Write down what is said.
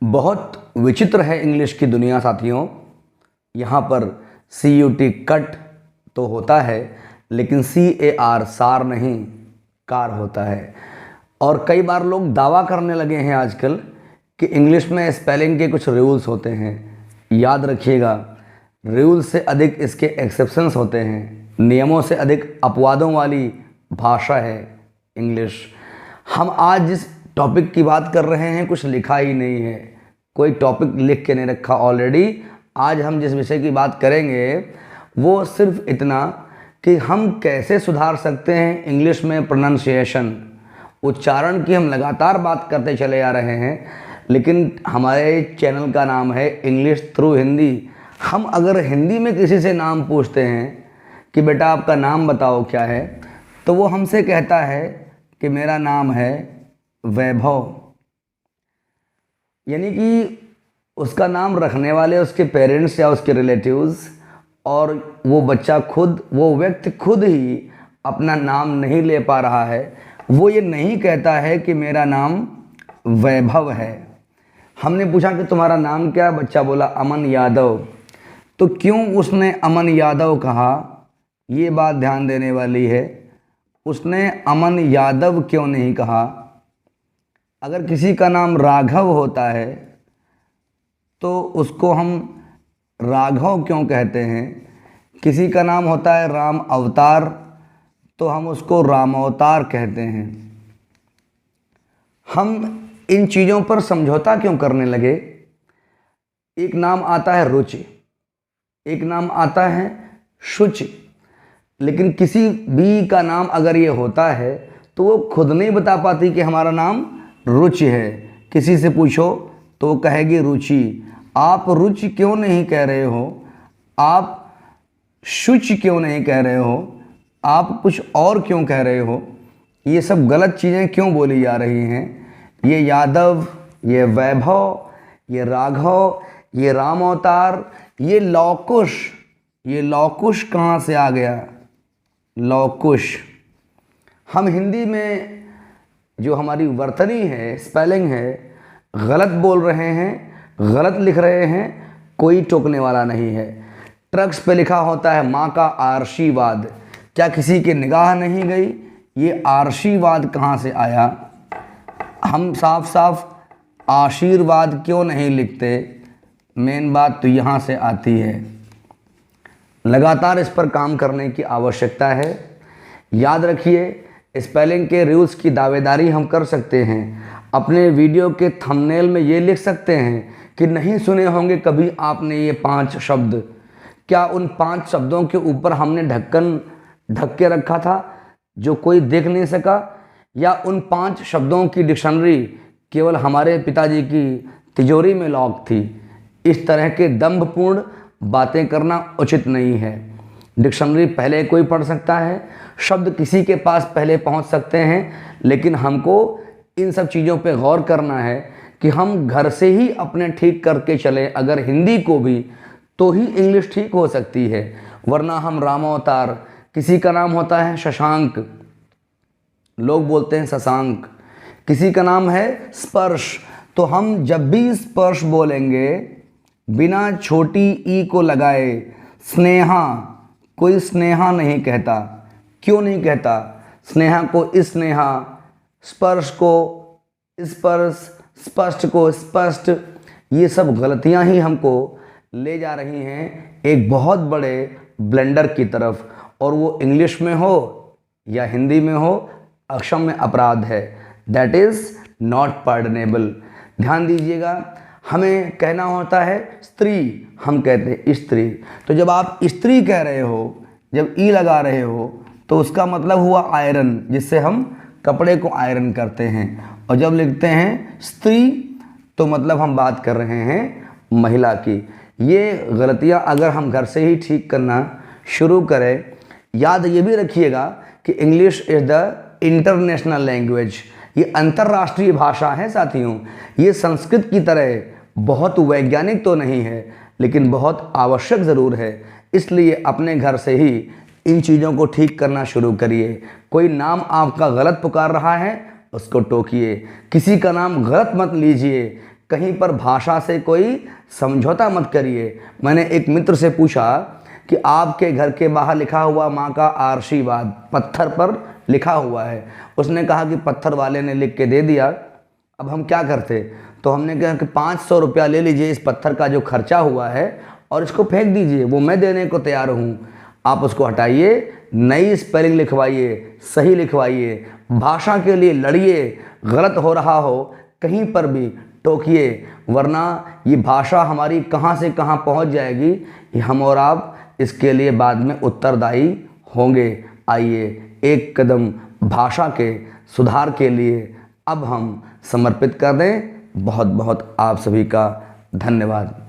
बहुत विचित्र है इंग्लिश की दुनिया साथियों। यहाँ पर CUT कट तो होता है, लेकिन CAR सार नहीं कार होता है। और कई बार लोग दावा करने लगे हैं आजकल कि इंग्लिश में स्पेलिंग के कुछ रूल्स होते हैं। याद रखिएगा, रूल्स से अधिक इसके एक्सेप्शंस होते हैं। नियमों से अधिक अपवादों वाली भाषा है इंग्लिश। हम आज जिस टॉपिक की बात कर रहे हैं कुछ लिखा ही नहीं है, कोई टॉपिक लिख के नहीं रखा ऑलरेडी। आज हम जिस विषय की बात करेंगे वो सिर्फ इतना कि हम कैसे सुधार सकते हैं इंग्लिश में प्रोनाउंसिएशन, उच्चारण की हम लगातार बात करते चले आ रहे हैं। लेकिन हमारे चैनल का नाम है इंग्लिश थ्रू हिंदी। हम अगर हिंदी में किसी से नाम पूछते हैं कि बेटा आपका नाम बताओ क्या है, तो वो हमसे कहता है कि मेरा नाम है वैभव। यानी कि उसका नाम रखने वाले उसके पेरेंट्स या उसके रिलेटिव्स और वो बच्चा खुद, वो व्यक्ति खुद ही अपना नाम नहीं ले पा रहा है। वो ये नहीं कहता है कि मेरा नाम वैभव है। हमने पूछा कि तुम्हारा नाम क्या? बच्चा बोला अमन यादव। तो क्यों उसने अमन यादव कहा, ये बात ध्यान देने वाली है। उसने अमन यादव क्यों नहीं कहा? अगर किसी का नाम राघव होता है तो उसको हम राघव क्यों कहते हैं? किसी का नाम होता है राम अवतार तो हम उसको राम अवतार कहते हैं। हम इन चीज़ों पर समझौता क्यों करने लगे? एक नाम आता है रुचि, एक नाम आता है शुचि, लेकिन किसी भी का नाम अगर ये होता है तो वो खुद नहीं बता पाती कि हमारा नाम रुचि है। किसी से पूछो तो वो कहेगी रुचि। आप रुचि क्यों नहीं कह रहे हो? आप शुचि क्यों नहीं कह रहे हो? आप कुछ और क्यों कह रहे हो? ये सब गलत चीज़ें क्यों बोली जा रही हैं? ये यादव, ये वैभव, ये राघव, ये राम अवतार, ये लौकुश, ये लौकुश कहाँ से आ गया? लौकुश। हम हिंदी में जो हमारी वर्तनी है, स्पेलिंग है, गलत बोल रहे हैं, गलत लिख रहे हैं, कोई टोकने वाला नहीं है। ट्रक्स पे लिखा होता है माँ का आशीर्वाद। क्या किसी की निगाह नहीं गई ये आशीर्वाद कहाँ से आया? हम साफ साफ आशीर्वाद क्यों नहीं लिखते? मेन बात तो यहाँ से आती है। लगातार इस पर काम करने की आवश्यकता है। याद रखिए, स्पेलिंग के रूल्स की दावेदारी हम कर सकते हैं। अपने वीडियो के थंबनेल में ये लिख सकते हैं कि नहीं सुने होंगे कभी आपने ये 5 शब्द। क्या उन 5 शब्दों के ऊपर हमने ढक्कन ढक के रखा था जो कोई देख नहीं सका? या उन 5 शब्दों की डिक्शनरी केवल हमारे पिताजी की तिजोरी में लॉक थी? इस तरह के दंभपूर्ण बातें करना उचित नहीं है। डिक्शनरी पहले कोई पढ़ सकता है, शब्द किसी के पास पहले पहुंच सकते हैं, लेकिन हमको इन सब चीज़ों पे गौर करना है कि हम घर से ही अपने ठीक करके चले। अगर हिंदी को भी तो ही इंग्लिश ठीक हो सकती है, वरना हम राम अवतार, किसी का नाम होता है शशांक, लोग बोलते हैं शशांक, किसी का नाम है स्पर्श, तो हम जब भी स्पर्श बोलेंगे बिना छोटी ई को लगाए स्नेहा, कोई स्नेहा नहीं कहता। क्यों नहीं कहता? स्नेहा को स्नेहा, स्पर्श को स्पर्श, स्पष्ट को स्पष्ट। ये सब गलतियां ही हमको ले जा रही हैं एक बहुत बड़े ब्लेंडर की तरफ। और वो इंग्लिश में हो या हिंदी में हो, अक्षम्य अपराध है। That is not pardonable. ध्यान दीजिएगा, हमें कहना होता है स्त्री, हम कहते हैं स्त्री। तो जब आप स्त्री कह रहे हो, जब ई लगा रहे हो, तो उसका मतलब हुआ आयरन, जिससे हम कपड़े को आयरन करते हैं। और जब लिखते हैं स्त्री तो मतलब हम बात कर रहे हैं महिला की। ये गलतियां अगर हम घर से ही ठीक करना शुरू करें। याद ये भी रखिएगा कि English is the international language. ये अंतर्राष्ट्रीय भाषा है साथियों। ये संस्कृत की तरह बहुत वैज्ञानिक तो नहीं है, लेकिन बहुत आवश्यक ज़रूर है। इसलिए अपने घर से ही इन चीज़ों को ठीक करना शुरू करिए। कोई नाम आपका गलत पुकार रहा है, उसको टोकिए। किसी का नाम गलत मत लीजिए। कहीं पर भाषा से कोई समझौता मत करिए। मैंने एक मित्र से पूछा कि आपके घर के बाहर लिखा हुआ माँ का आशीर्वाद पत्थर पर लिखा हुआ है। उसने कहा कि पत्थर वाले ने लिख के दे दिया, अब हम क्या करते। तो हमने कहा कि 500 रुपया ले लीजिए इस पत्थर का जो खर्चा हुआ है और इसको फेंक दीजिए, वो मैं देने को तैयार हूँ। आप उसको हटाइए, नई स्पेलिंग लिखवाइए, सही लिखवाइए, भाषा के लिए लड़िए, गलत हो रहा हो कहीं पर भी टोकिए, वरना ये भाषा हमारी कहाँ से कहाँ पहुँच जाएगी, ये हम और आप इसके लिए बाद में उत्तरदायी होंगे। आइए एक कदम भाषा के सुधार के लिए अब हम समर्पित कर दें। बहुत बहुत आप सभी का धन्यवाद।